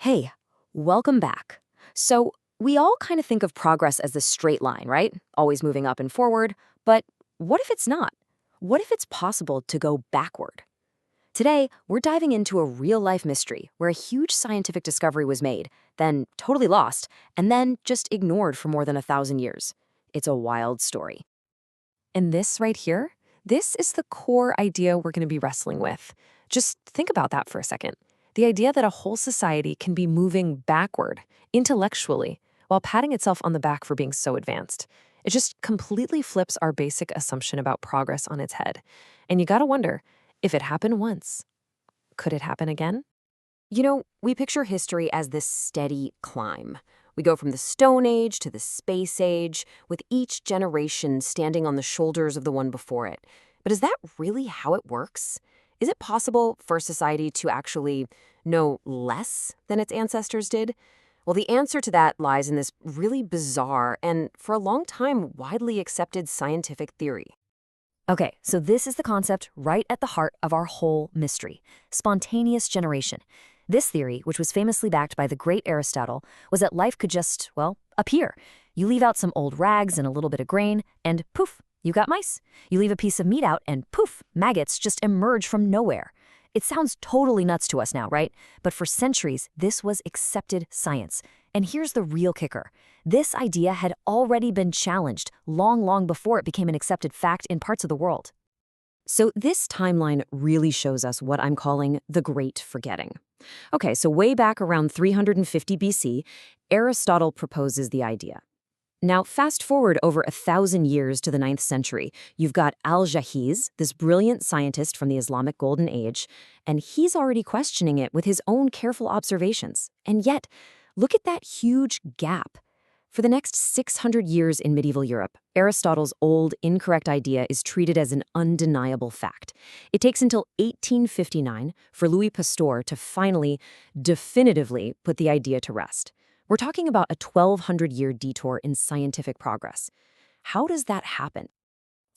Hey, welcome back. So, we all kind of think of progress as this straight line, right? Always moving up and forward. But what if it's not? What if it's possible to go backward? Today, we're diving into a real life mystery where a huge scientific discovery was made, then totally lost, and then just ignored for more than 1,000 years. It's a wild story. And this right here, this is the core idea we're going to be wrestling with. Just think about that for a second. The idea that a whole society can be moving backward, intellectually, while patting itself on the back for being so advanced. It just completely flips our basic assumption about progress on its head. And you gotta wonder, if it happened once, could it happen again? We picture history as this steady climb. We go from the Stone Age to the Space Age, with each generation standing on the shoulders of the one before it. But is that really how it works? Is it possible for society to actually know less than its ancestors did? Well, the answer to that lies in this really bizarre and, for a long time, widely accepted scientific theory. Okay, so this is the concept right at the heart of our whole mystery: spontaneous generation. This theory, which was famously backed by the great Aristotle, was that life could just, well, appear. You leave out some old rags and a little bit of grain, and poof, you got mice. You leave a piece of meat out, and poof, maggots just emerge from nowhere. It sounds totally nuts to us now, right? But for centuries, this was accepted science. And here's the real kicker. This idea had already been challenged long before it became an accepted fact in parts of the world. So this timeline really shows us what I'm calling the Great Forgetting. Okay, so way back around 350 BC, Aristotle proposes the idea. Now, fast forward over 1,000 years to the 9th century, you've got Al-Jahiz, this brilliant scientist from the Islamic Golden Age, and he's already questioning it with his own careful observations. And yet, look at that huge gap. For the next 600 years in medieval Europe, Aristotle's old, incorrect idea is treated as an undeniable fact. It takes until 1859 for Louis Pasteur to finally, definitively put the idea to rest. We're talking about a 1,200-year detour in scientific progress. How does that happen?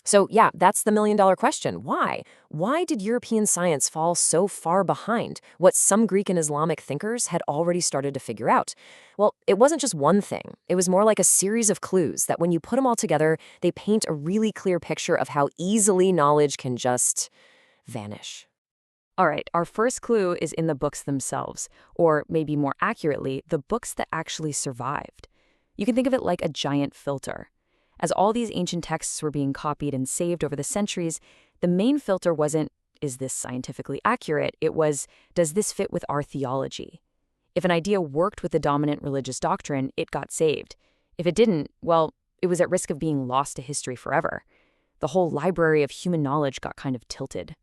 So yeah, that's the million-dollar question. Why? Why did European science fall so far behind what some Greek and Islamic thinkers had already started to figure out? Well, it wasn't just one thing. It was more like a series of clues that when you put them all together, they paint a really clear picture of how easily knowledge can just vanish. All right, our first clue is in the books themselves, or maybe more accurately, the books that actually survived. You can think of it like a giant filter. As all these ancient texts were being copied and saved over the centuries, the main filter wasn't, is this scientifically accurate? It was, does this fit with our theology? If an idea worked with the dominant religious doctrine, it got saved. If it didn't, well, it was at risk of being lost to history forever. The whole library of human knowledge got kind of tilted.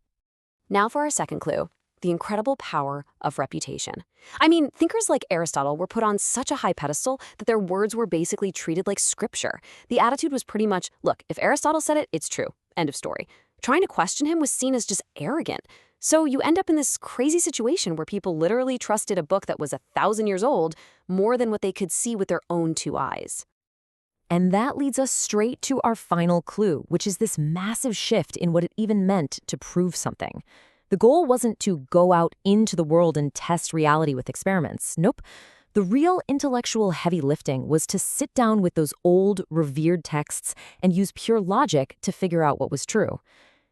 Now for our second clue, the incredible power of reputation. I mean, thinkers like Aristotle were put on such a high pedestal that their words were basically treated like scripture. The attitude was pretty much, look, if Aristotle said it, it's true. End of story. Trying to question him was seen as just arrogant. So you end up in this crazy situation where people literally trusted a book that was 1,000 years old more than what they could see with their own two eyes. And that leads us straight to our final clue, which is this massive shift in what it even meant to prove something. The goal wasn't to go out into the world and test reality with experiments. Nope. The real intellectual heavy lifting was to sit down with those old, revered texts and use pure logic to figure out what was true.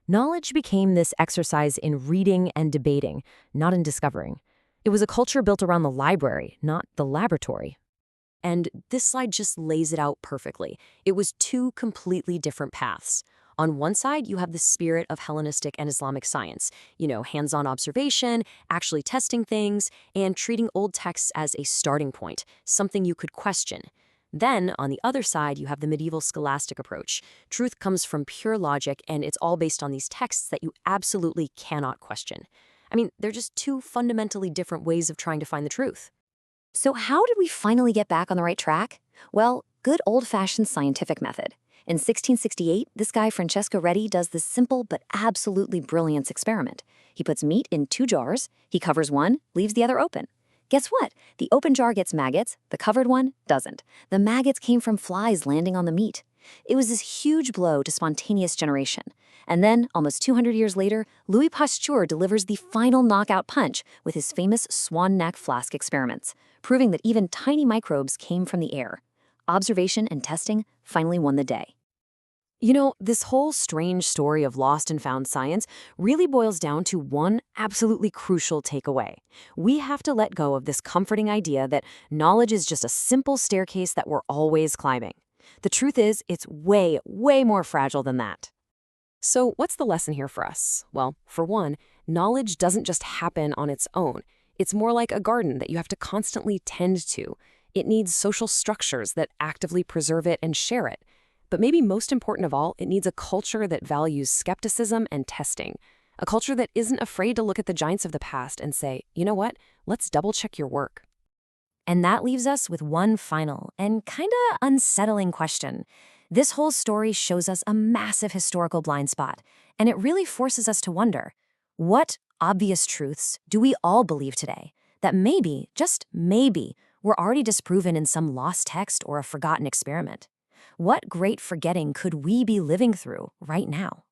Knowledge became this exercise in reading and debating, not in discovering. It was a culture built around the library, not the laboratory. And this slide just lays it out perfectly. It was two completely different paths. On one side, you have the spirit of Hellenistic and Islamic science, hands-on observation, actually testing things, and treating old texts as a starting point, something you could question. Then, on the other side, you have the medieval scholastic approach. Truth comes from pure logic, and it's all based on these texts that you absolutely cannot question. I mean, they're just two fundamentally different ways of trying to find the truth. So how did we finally get back on the right track? Well, good old-fashioned scientific method. In 1668, this guy Francesco Redi does this simple but absolutely brilliant experiment. He puts meat in 2 jars, he covers one, leaves the other open. Guess what? The open jar gets maggots, the covered one doesn't. The maggots came from flies landing on the meat. It was this huge blow to spontaneous generation. And then, almost 200 years later, Louis Pasteur delivers the final knockout punch with his famous swan neck flask experiments, proving that even tiny microbes came from the air. Observation and testing finally won the day. You know, this whole strange story of lost and found science really boils down to one absolutely crucial takeaway. We have to let go of this comforting idea that knowledge is just a simple staircase that we're always climbing. The truth is, it's way, way more fragile than that. So, what's the lesson here for us? Well, for one, knowledge doesn't just happen on its own. It's more like a garden that you have to constantly tend to. It needs social structures that actively preserve it and share it. But maybe most important of all, it needs a culture that values skepticism and testing. A culture that isn't afraid to look at the giants of the past and say, you know what, let's double-check your work. And that leaves us with one final and kinda unsettling question. This whole story shows us a massive historical blind spot, and it really forces us to wonder, what obvious truths do we all believe today that maybe, just maybe, were already disproven in some lost text or a forgotten experiment? What great forgetting could we be living through right now?